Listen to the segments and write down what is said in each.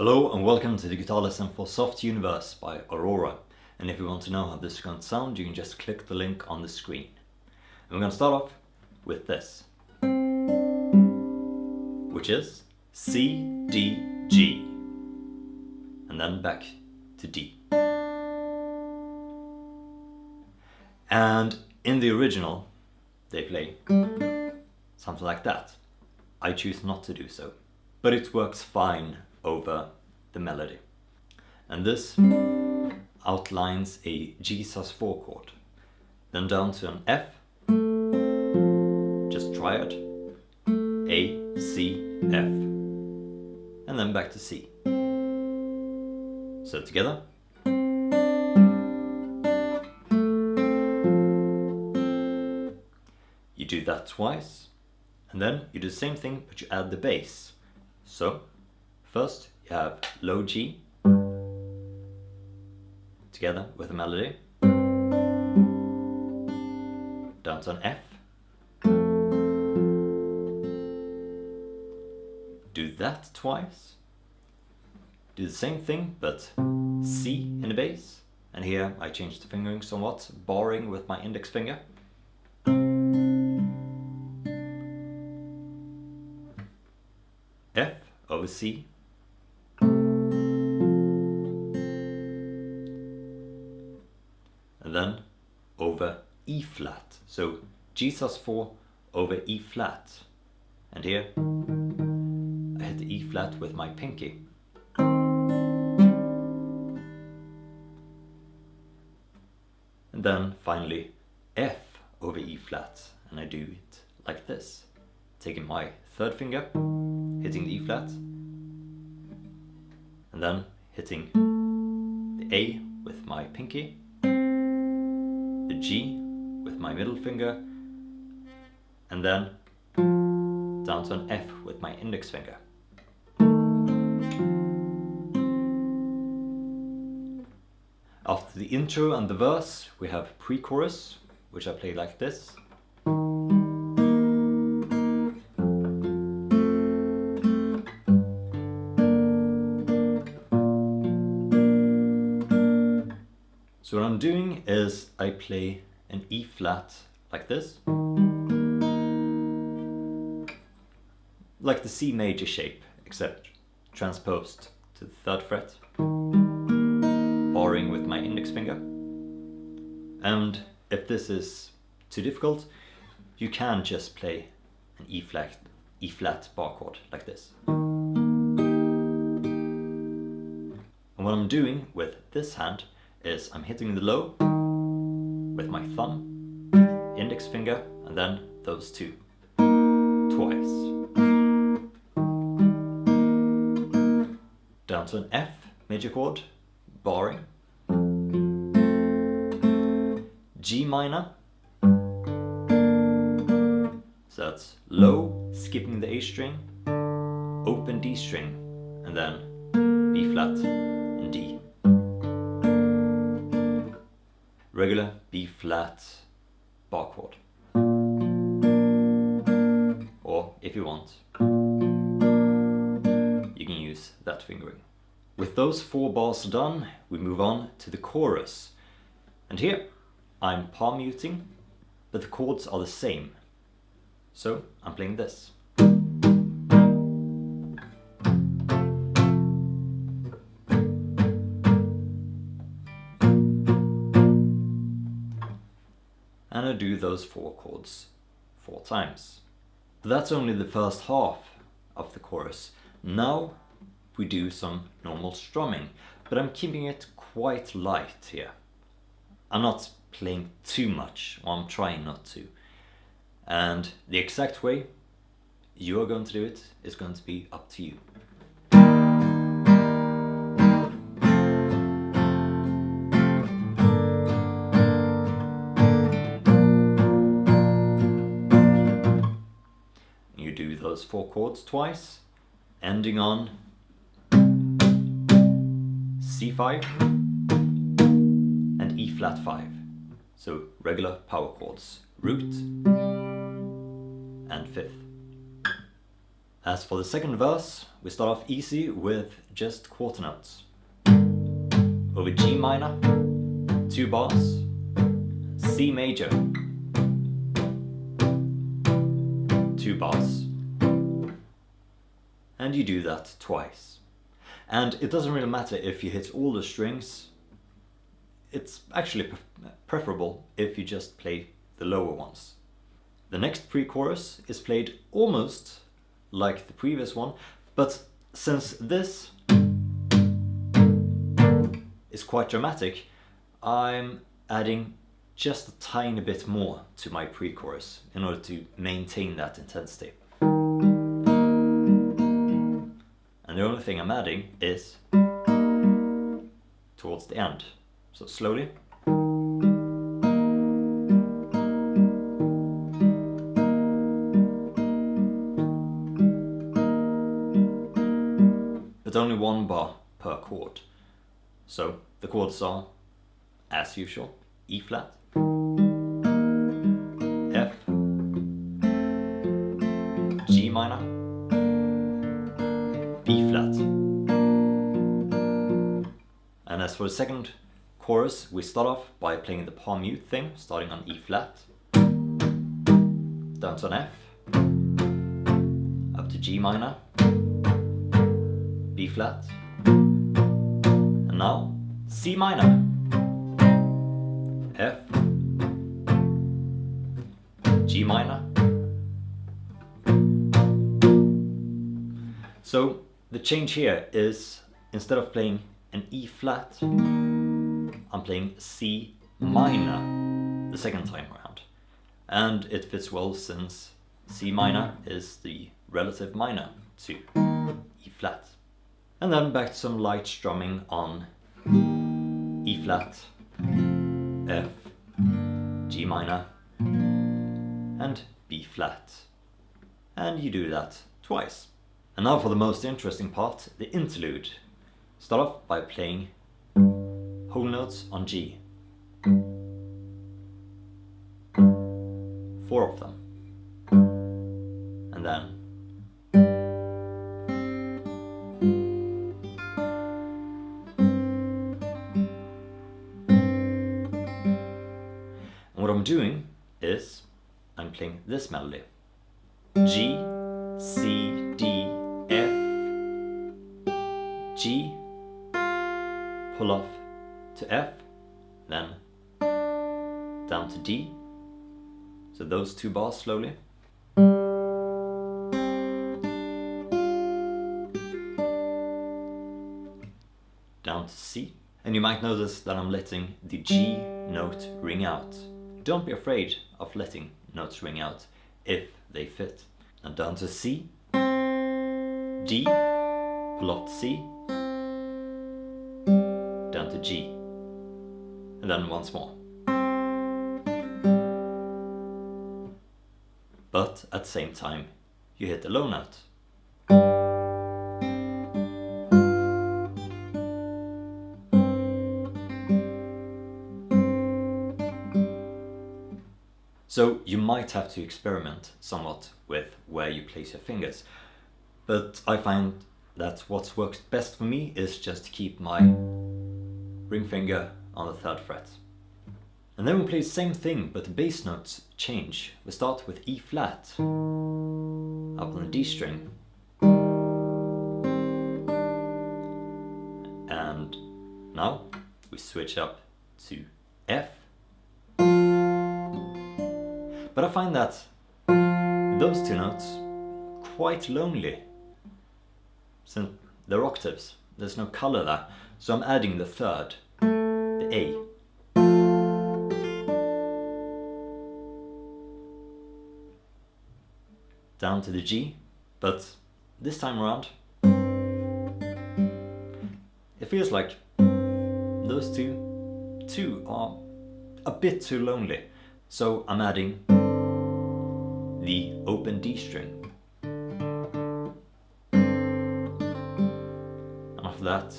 Hello and welcome to the guitar lesson for Soft Universe by Aurora. And if you want to know how this is going to sound, you can just click the link on the screen. And we're going to start off with this, which is C, D, G, and then back to D. And in the original, they play something like that. I choose not to do so, but it works fine over the melody. And this outlines a Gsus4 chord, then down to an F, just triad, A, C, F, and then back to C. So together. You do that twice, and then you do the same thing, but you add the bass. So first you have low G together with a melody, down to an F, do that twice, do the same thing but C in the bass, and here I changed the fingering somewhat, barring with my index finger. F over C, and then over E flat. So Gsus4 over E flat. And here I hit the E flat with my pinky. And then finally F over E flat. And I do it like this, taking my third finger, hitting the E flat, and then hitting the A with my pinky, the G with my middle finger, and then down to an F with my index finger. After the intro and the verse, we have pre-chorus, which I play like this. So what I'm doing is I play an E flat like this, like the C major shape, except transposed to the 3rd fret, barring with my index finger. And if this is too difficult, you can just play an E flat bar chord like this. And what I'm doing with this hand is I'm hitting the low with my thumb, index finger, and then those two twice. Down to an F major chord, barring. G minor. So that's low, skipping the A string, open D string, and then B flat and D. Regular B flat bar chord. Or if you want, you can use that fingering. With those 4 bars done, we move on to the chorus. And here I'm palm muting, but the chords are the same. So I'm playing this. And I do those 4 chords 4 times. But that's only the first half of the chorus. Now we do some normal strumming, but I'm keeping it quite light here. I'm not playing too much, or I'm trying not to. And the exact way you are going to do it is going to be up to you. You do those 4 chords twice, ending on C5 and E flat 5. So regular power chords, root and 5th. As for the second verse, we start off easy with just quarter notes. Over G minor, 2 bars, C major, 2 bars. And you do that twice. And it doesn't really matter if you hit all the strings. It's actually preferable if you just play the lower ones. The next pre-chorus is played almost like the previous one, but since this is quite dramatic, I'm adding just a tiny bit more to my pre-chorus in order to maintain that intensity. And the only thing I'm adding is towards the end. So slowly. But only 1 bar per chord. So the chords are, as usual, E flat, F, G minor, B flat. And as for the second chorus, we start off by playing the palm mute thing, starting on E flat, down to an F, up to G minor, B flat, and now C minor, F, G minor. So the change here is, instead of playing an E flat, I'm playing C minor the second time around. And it fits well since C minor is the relative minor to E flat. And then back to some light strumming on E flat, F, G minor, and B flat. And you do that twice. And now for the most interesting part, the interlude. Start off by playing whole notes on G. 4 of them. And then what I'm doing is I'm playing this melody. G, C, D, F, G, pull off to F, then down to D. So those 2 bars slowly. Down to C. And you might notice that I'm letting the G note ring out. Don't be afraid of letting notes ring out if they fit. And down to C, D, pull off to C, down to G, and then once more. But at the same time, you hit the low note. So you might have to experiment somewhat with where you place your fingers, but I find that what works best for me is just to keep my ring finger on the 3rd fret. And then we play the same thing, but the bass notes change. We start with E flat, up on the D string, and now we switch up to F. But I find that those 2 notes quite lonely, since they're octaves. There's no color there, so I'm adding the 3rd, the A. Down to the G, but this time around, it feels like those two are a bit too lonely. So I'm adding the open D string. And after that,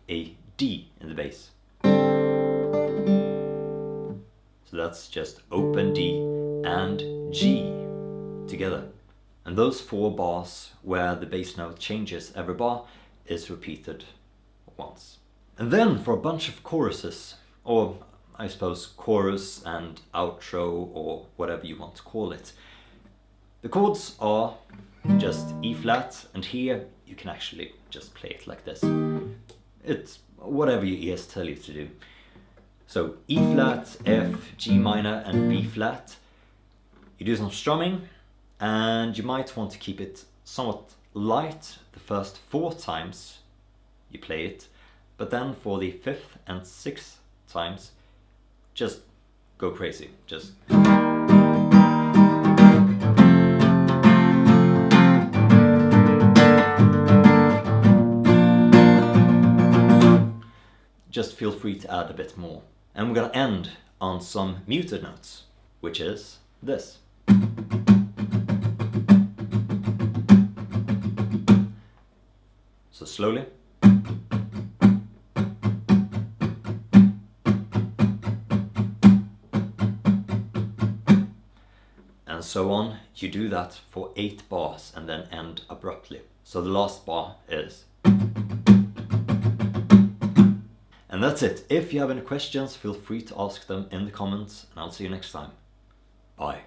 a D in the bass. So that's just open D and G together. And those 4 bars where the bass note changes every bar is repeated once. And then for a bunch of choruses, or I suppose chorus and outro, or whatever you want to call it, the chords are just E flat, and here you can actually just play it like this. It's whatever your ears tell you to do. So E flat, F, G minor and B flat. You do some strumming, and you might want to keep it somewhat light the first 4 times you play it, but then for the 5th and 6th times, just go crazy. Just feel free to add a bit more. And we're gonna end on some muted notes, which is this. So slowly. And so on. You do that for 8 bars and then end abruptly. So the last bar is. And that's it. If you have any questions, feel free to ask them in the comments, and I'll see you next time. Bye.